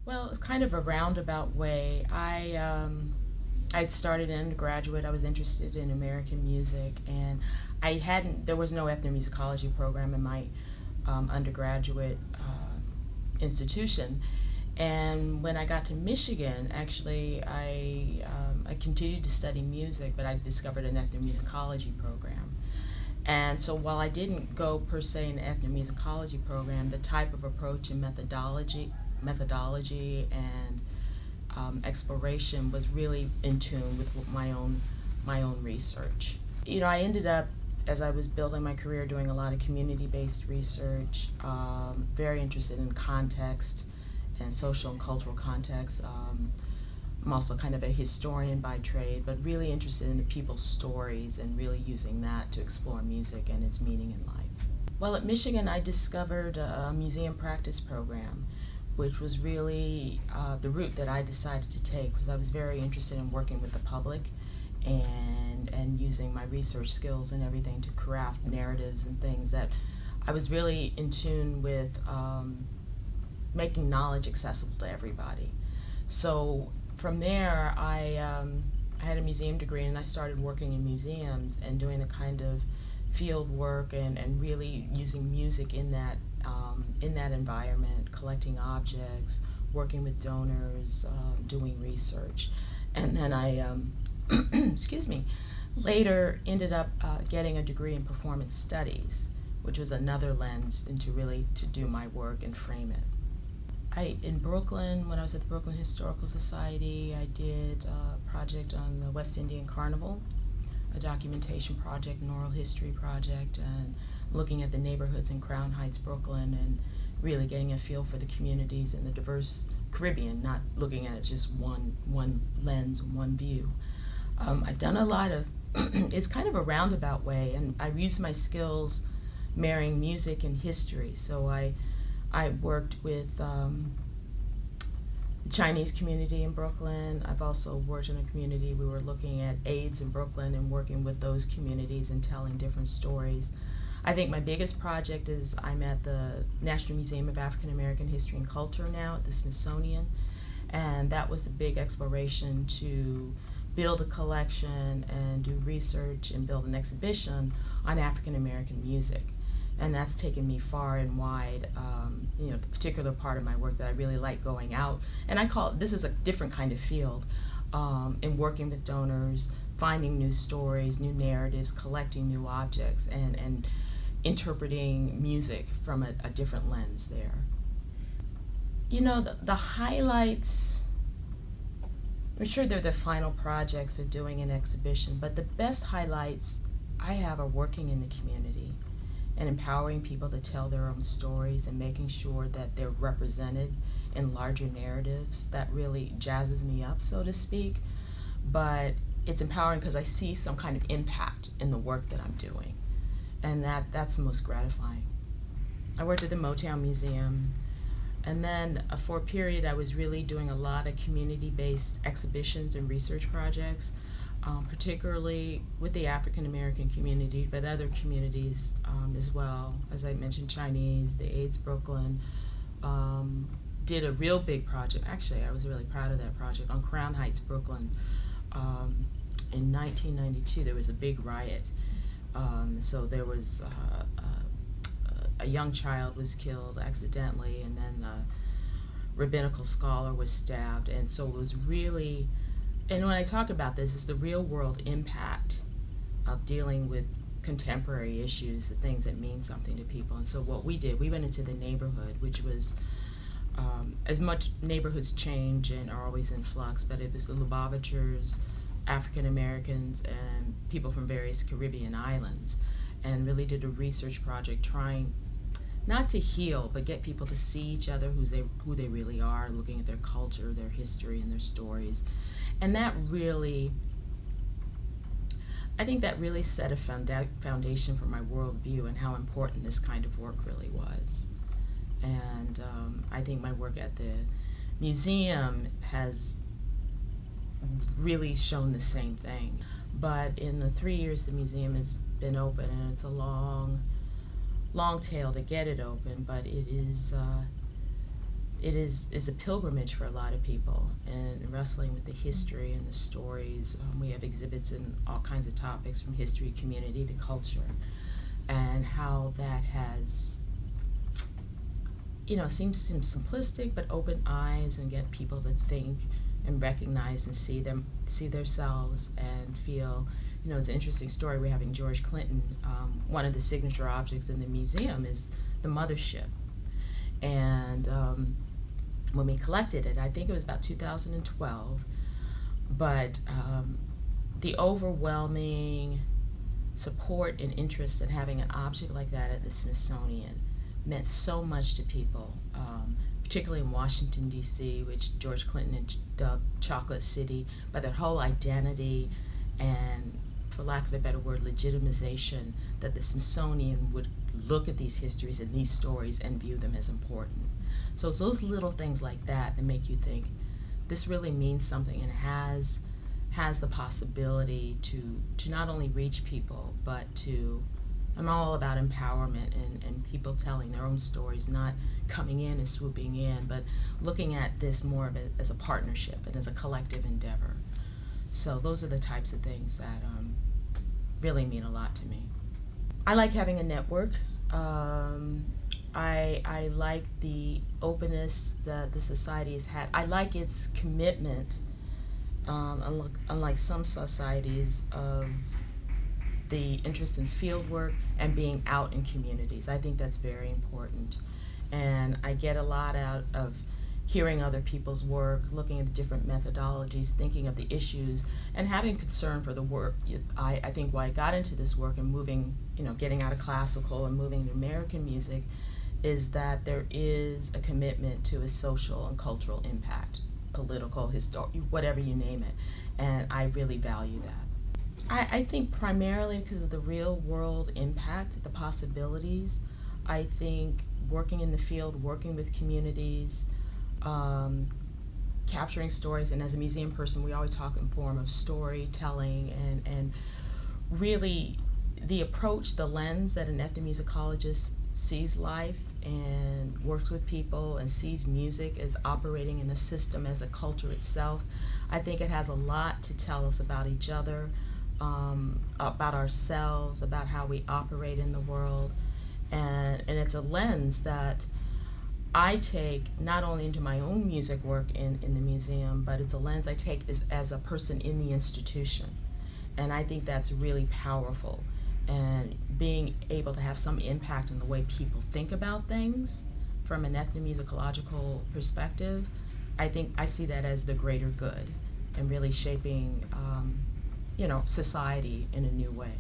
Well, it's kind of a roundabout way. I'd started in undergraduate. I was interested in American music, and there was no ethnomusicology program in my undergraduate institution. And when I got to Michigan, actually, I continued to study music, but I discovered an ethnomusicology program. And so while I didn't go per se in an ethnomusicology program, the type of approach and methodology and exploration was really in tune with my own research. You know, I ended up, as I was building my career, doing a lot of community-based research, very interested in context and social and cultural context. I'm also kind of a historian by trade, but really interested in the people's stories and really using that to explore music and its meaning in life. Well, at Michigan, I discovered a museum practice program, which was really the route that I decided to take, because I was very interested in working with the public and using my research skills and everything to craft narratives and things that I was really in tune with making knowledge accessible to everybody. So from there, I had a museum degree, and I started working in museums and doing the kind of field work and really using music in that environment, collecting objects, working with donors, doing research. And then I, excuse me, later ended up getting a degree in performance studies, which was another lens into really to do my work and frame it. In Brooklyn, when I was at the Brooklyn Historical Society, I did a project on the West Indian Carnival, a documentation project, an oral history project, and looking at the neighborhoods in Crown Heights, Brooklyn, and really getting a feel for the communities in the diverse Caribbean, not looking at it just one lens, one view. I've done a lot of, it's kind of a roundabout way, and I used my skills marrying music and history. So I worked with the Chinese community in Brooklyn. I've also worked in a community, we were looking at AIDS in Brooklyn and working with those communities and telling different stories. I think my biggest project is I'm at the National Museum of African American History and Culture now at the Smithsonian, and that was a big exploration to build a collection and do research and build an exhibition on African American music. And that's taken me far and wide, the particular part of my work that I really like going out. And I call it, this is a different kind of field, in working with donors, finding new stories, new narratives, collecting new objects, and interpreting music from a different lens there. You know, the highlights, I'm sure they're the final projects of doing an exhibition, but the best highlights I have are working in the community and empowering people to tell their own stories and making sure that they're represented in larger narratives. That really jazzes me up, so to speak. But it's empowering because I see some kind of impact in the work that I'm doing. And that's the most gratifying. I worked at the Motown Museum, and then for a period I was really doing a lot of community-based exhibitions and research projects, particularly with the African American community, but other communities as well. As I mentioned, Chinese, the AIDS Brooklyn, did a real big project. Actually, I was really proud of that project on Crown Heights, Brooklyn. In 1992, there was a big riot. So there was a young child was killed accidentally, and then a rabbinical scholar was stabbed, and so it was really, and when I talk about this, it's the real world impact of dealing with contemporary issues, the things that mean something to people. And so what we did, we went into the neighborhood, which was, as much neighborhoods change and are always in flux, but it was the Lubavitchers, African Americans, and people from various Caribbean islands, and really did a research project trying not to heal, but get people to see each other, who they really are, looking at their culture, their history, and their stories. And that really, I think that really set a foundation for my worldview and how important this kind of work really was. And I think my work at the museum has really shown the same thing. But in the 3 years the museum has been open, and it's a long tail to get it open, but it is is a pilgrimage for a lot of people, and wrestling with the history and the stories. We have exhibits in all kinds of topics, from history, community, to culture, and how that has, seems simplistic, but open eyes and get people to think and recognize and see themselves and feel. It's an interesting story. We're having George Clinton. One of the signature objects in the museum is the mothership. And when we collected it, I think it was about 2012, but the overwhelming support and interest in having an object like that at the Smithsonian meant so much to people, particularly in Washington, D.C., which George Clinton had dubbed Chocolate City, but that whole identity and, for lack of a better word, legitimization that the Smithsonian would look at these histories and these stories and view them as important. So it's those little things like that that make you think this really means something and has the possibility to not only reach people, but to, I'm all about empowerment and people telling their own stories, not coming in and swooping in, but looking at this more of as a partnership and as a collective endeavor. So those are the types of things that really mean a lot to me. I like having a network. I like the openness that the society has had. I like its commitment, unlike some societies, of the interest in field work and being out in communities. I think that's very important. And I get a lot out of hearing other people's work, looking at the different methodologies, thinking of the issues, and having concern for the work. I think why I got into this work and moving, getting out of classical and moving to American music, is that there is a commitment to a social and cultural impact, political, historic, whatever you name it, and I really value that. I think primarily because of the real world impact, the possibilities. I think working in the field, working with communities, capturing stories, and as a museum person, we always talk in form of storytelling and really the approach, the lens that an ethnomusicologist sees life and works with people and sees music as operating in a system, as a culture itself. I think it has a lot to tell us about each other, about ourselves, about how we operate in the world, and it's a lens that I take not only into my own music work in the museum, but it's a lens I take as a person in the institution. And I think that's really powerful. And being able to have some impact on the way people think about things from an ethnomusicological perspective, I think I see that as the greater good and really shaping, society in a new way.